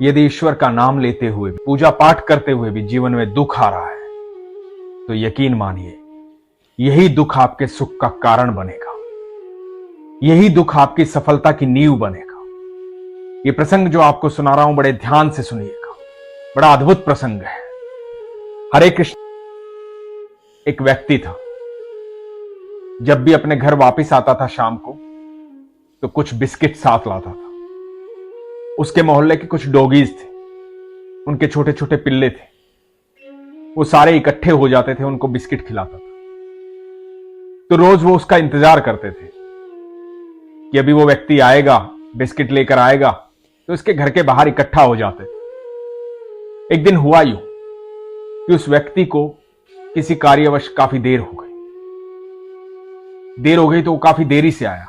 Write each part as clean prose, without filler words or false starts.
यदि ईश्वर का नाम लेते हुए, पूजा पाठ करते हुए भी जीवन में दुख आ रहा है, तो यकीन मानिए यही दुख आपके सुख का कारण बनेगा। यही दुख आपकी सफलता की नींव बनेगा। यह प्रसंग जो आपको सुना रहा हूं, बड़े ध्यान से सुनिएगा। बड़ा अद्भुत प्रसंग है। हरे कृष्ण। एक व्यक्ति था, जब भी अपने घर वापस आता था शाम को, तो कुछ बिस्किट साथ लाता था। उसके मोहल्ले के कुछ डॉगीज थे, उनके छोटे छोटे पिल्ले थे। वो सारे इकट्ठे हो जाते थे, उनको बिस्किट खिलाता था। तो रोज वो उसका इंतजार करते थे कि अभी वो व्यक्ति आएगा, बिस्किट लेकर आएगा। तो उसके घर के बाहर इकट्ठा हो जाते थे। एक दिन हुआ यूं कि उस व्यक्ति को किसी कार्यवश काफी देर हो गई। तो वो काफी देरी से आया।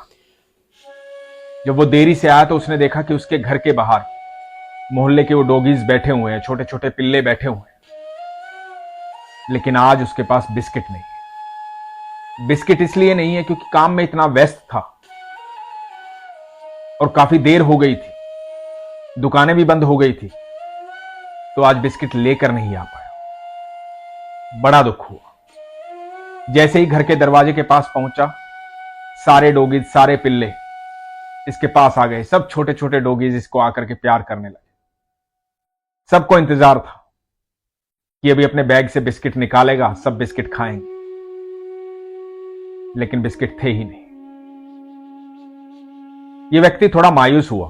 जब वो देरी से आया तो उसने देखा कि उसके घर के बाहर मोहल्ले के वो डॉगीज बैठे हुए हैं, छोटे छोटे पिल्ले बैठे हुए हैं, लेकिन आज उसके पास बिस्किट नहीं है। बिस्किट इसलिए नहीं है क्योंकि काम में इतना व्यस्त था और काफी देर हो गई थी, दुकानें भी बंद हो गई थी, तो आज बिस्किट लेकर नहीं आ पाया। बड़ा दुख हुआ। जैसे ही घर के दरवाजे के पास पहुंचा, सारे डॉगीज, सारे पिल्ले इसके पास आ गए। सब छोटे छोटे डॉगीज इसको आकर के प्यार करने लगे। सबको इंतजार था कि अभी अपने बैग से बिस्किट निकालेगा, सब बिस्किट खाएंगे, लेकिन बिस्किट थे ही नहीं। यह व्यक्ति थोड़ा मायूस हुआ।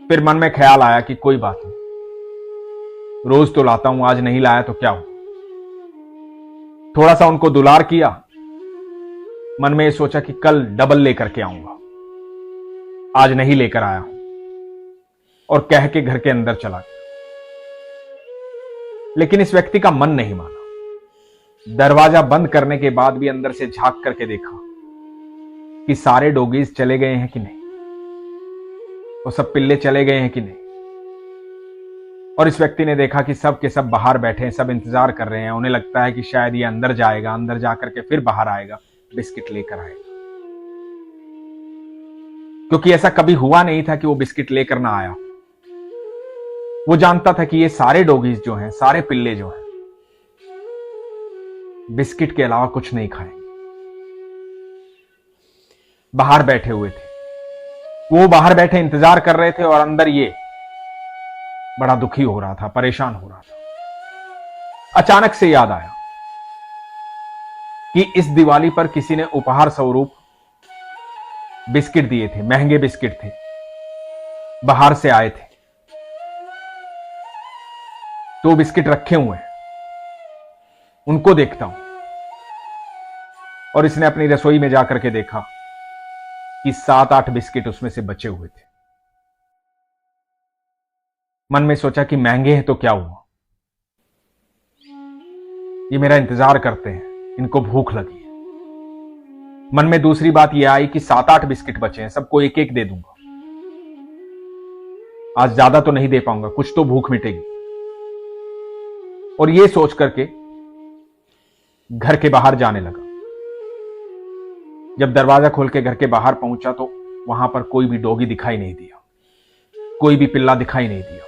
फिर मन में ख्याल आया कि कोई बात नहीं, रोज तो लाता हूं, आज नहीं लाया तो क्या हो। थोड़ा सा उनको दुलार किया। मन में यह सोचा कि कल डबल लेकर के आऊंगा, आज नहीं लेकर आया हूं, और कह के घर के अंदर चला गया। लेकिन इस व्यक्ति का मन नहीं माना। दरवाजा बंद करने के बाद भी अंदर से झांक करके देखा कि सारे डॉगीज चले गए हैं कि नहीं, वो सब पिल्ले चले गए हैं कि नहीं। और इस व्यक्ति ने देखा कि सब के सब बाहर बैठे हैं, सब इंतजार कर रहे हैं। उन्हें लगता है कि शायद ये अंदर जाएगा, अंदर जाकर के फिर बाहर आएगा, बिस्किट लेकर आएगा। क्योंकि ऐसा कभी हुआ नहीं था कि वो बिस्किट लेकर ना आया। वो जानता था कि ये सारे डॉगीज जो हैं, सारे पिल्ले जो हैं, बिस्किट के अलावा कुछ नहीं खाएंगे। बाहर बैठे हुए थे, वो बाहर बैठे इंतजार कर रहे थे, और अंदर ये बड़ा दुखी हो रहा था, परेशान हो रहा था। अचानक से याद आया कि इस दिवाली पर किसी ने उपहार स्वरूप बिस्किट दिए थे, महंगे बिस्किट थे, बाहर से आए थे। तो बिस्किट रखे हुए हैं, उनको देखता हूं। और इसने अपनी रसोई में जाकर के देखा कि 7-8 बिस्किट उसमें से बचे हुए थे। मन में सोचा कि महंगे हैं तो क्या हुआ, ये मेरा इंतजार करते हैं, इनको भूख लगी है। मन में दूसरी बात यह आई कि 7-8 बिस्किट बचे हैं, सबको एक एक दे दूंगा, आज ज्यादा तो नहीं दे पाऊंगा, कुछ तो भूख मिटेगी। और यह सोच करके घर के बाहर जाने लगा। जब दरवाजा खोल के घर के बाहर पहुंचा तो वहां पर कोई भी डॉगी दिखाई नहीं दिया, कोई भी पिल्ला दिखाई नहीं दिया।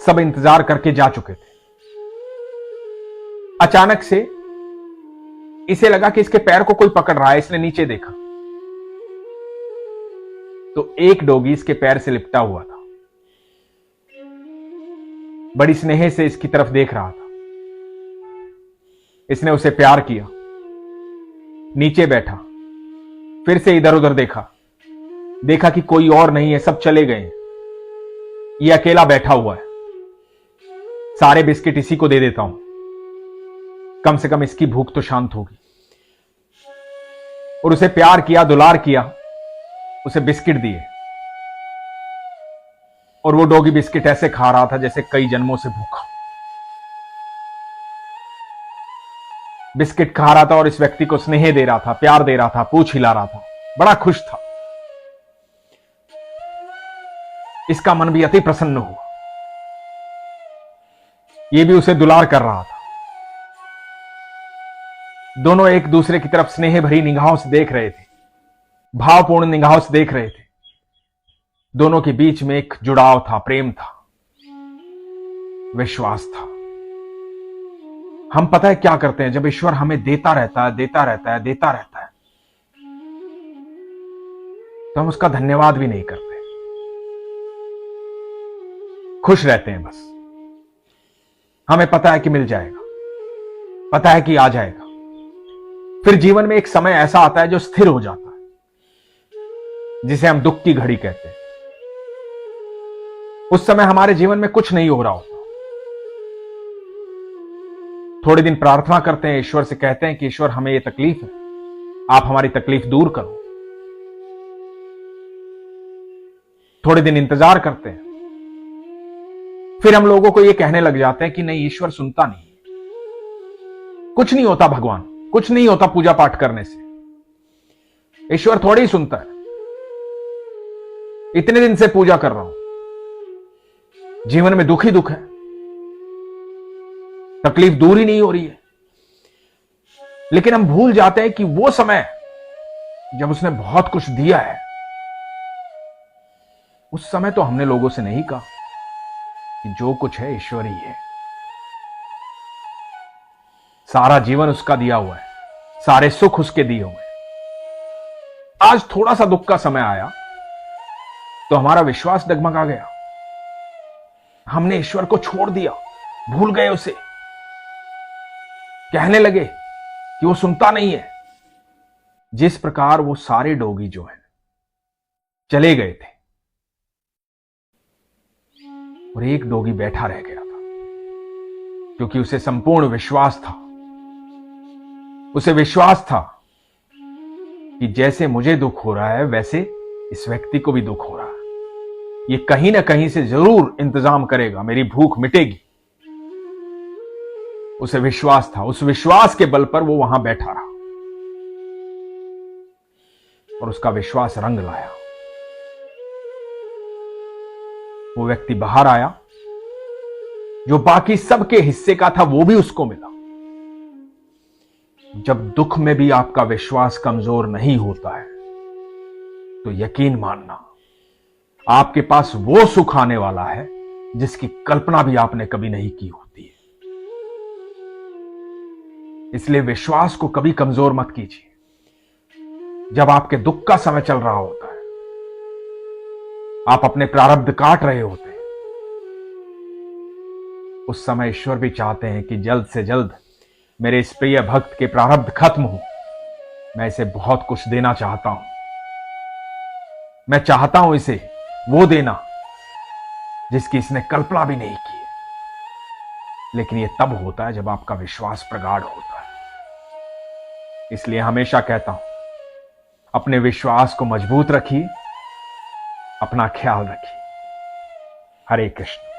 सब इंतजार करके जा चुके थे। अचानक से इसे लगा कि इसके पैर को कोई पकड़ रहा है। इसने नीचे देखा तो एक डॉगी इसके पैर से लिपटा हुआ था, बड़ी स्नेह से इसकी तरफ देख रहा था। इसने उसे प्यार किया, नीचे बैठा, फिर से इधर उधर देखा कि कोई और नहीं है, सब चले गए हैं, ये अकेला बैठा हुआ है। सारे बिस्किट इसी को दे देता हूं, कम से कम इसकी भूख तो शांत होगी। और उसे प्यार किया, दुलार किया, उसे बिस्किट दिए। और वो डॉगी बिस्किट ऐसे खा रहा था जैसे कई जन्मों से भूखा। बिस्किट खा रहा था और इस व्यक्ति को स्नेह दे रहा था, प्यार दे रहा था, पूंछ हिला रहा था, बड़ा खुश था। इसका मन भी अति प्रसन्न हुआ। यह भी उसे दुलार कर रहा था। दोनों एक दूसरे की तरफ स्नेह भरी निगाहों से देख रहे थे, भावपूर्ण निगाहों से देख रहे थे। दोनों के बीच में एक जुड़ाव था, प्रेम था, विश्वास था। हम पता है क्या करते हैं, जब ईश्वर हमें देता रहता है, देता रहता है, देता रहता है, तो हम उसका धन्यवाद भी नहीं करते, खुश रहते हैं बस। हमें पता है कि मिल जाएगा, पता है कि आ जाएगा। फिर जीवन में एक समय ऐसा आता है जो स्थिर हो जाता है, जिसे हम दुख की घड़ी कहते हैं। उस समय हमारे जीवन में कुछ नहीं हो रहा होता। थोड़े दिन प्रार्थना करते हैं, ईश्वर से कहते हैं कि ईश्वर हमें ये तकलीफ है, आप हमारी तकलीफ दूर करो। थोड़े दिन इंतजार करते हैं, फिर हम लोगों को ये कहने लग जाते हैं कि नहीं, ईश्वर सुनता नहीं, कुछ नहीं होता भगवान, कुछ नहीं होता पूजा पाठ करने से, ईश्वर थोड़ी ही सुनता है। इतने दिन से पूजा कर रहा हूं, जीवन में दुख ही दुख है, तकलीफ दूर ही नहीं हो रही है। लेकिन हम भूल जाते हैं कि वो समय जब उसने बहुत कुछ दिया है, उस समय तो हमने लोगों से नहीं कहा कि जो कुछ है ईश्वर ही है, सारा जीवन उसका दिया हुआ है, सारे सुख उसके दिए हुए हैं। आज थोड़ा सा दुख का समय आया तो हमारा विश्वास डगमगा गया, हमने ईश्वर को छोड़ दिया, भूल गए उसे, कहने लगे कि वो सुनता नहीं है। जिस प्रकार वो सारे डोगी जो हैं चले गए थे और एक डोगी बैठा रह गया था, क्योंकि उसे संपूर्ण विश्वास था, उसे विश्वास था कि जैसे मुझे दुख हो रहा है वैसे इस व्यक्ति को भी दुख हो रहा है, ये कहीं ना कहीं से जरूर इंतजाम करेगा, मेरी भूख मिटेगी। उसे विश्वास था, उस विश्वास के बल पर वो वहां बैठा रहा और उसका विश्वास रंग लाया। वो व्यक्ति बाहर आया, जो बाकी सबके हिस्से का था वो भी उसको मिला। जब दुख में भी आपका विश्वास कमजोर नहीं होता है तो यकीन मानना, आपके पास वो सुख आने वाला है जिसकी कल्पना भी आपने कभी नहीं की होती है। इसलिए विश्वास को कभी कमजोर मत कीजिए। जब आपके दुख का समय चल रहा होता है, आप अपने प्रारब्ध काट रहे होते हैं, उस समय ईश्वर भी चाहते हैं कि जल्द से जल्द मेरे इस प्रिय भक्त के प्रारब्ध खत्म हो। मैं इसे बहुत कुछ देना चाहता हूं, मैं चाहता हूं इसे वो देना जिसकी इसने कल्पना भी नहीं की है। लेकिन यह तब होता है जब आपका विश्वास प्रगाढ़ होता है। इसलिए हमेशा कहता हूं, अपने विश्वास को मजबूत रखिए, अपना ख्याल रखिए। हरे कृष्ण।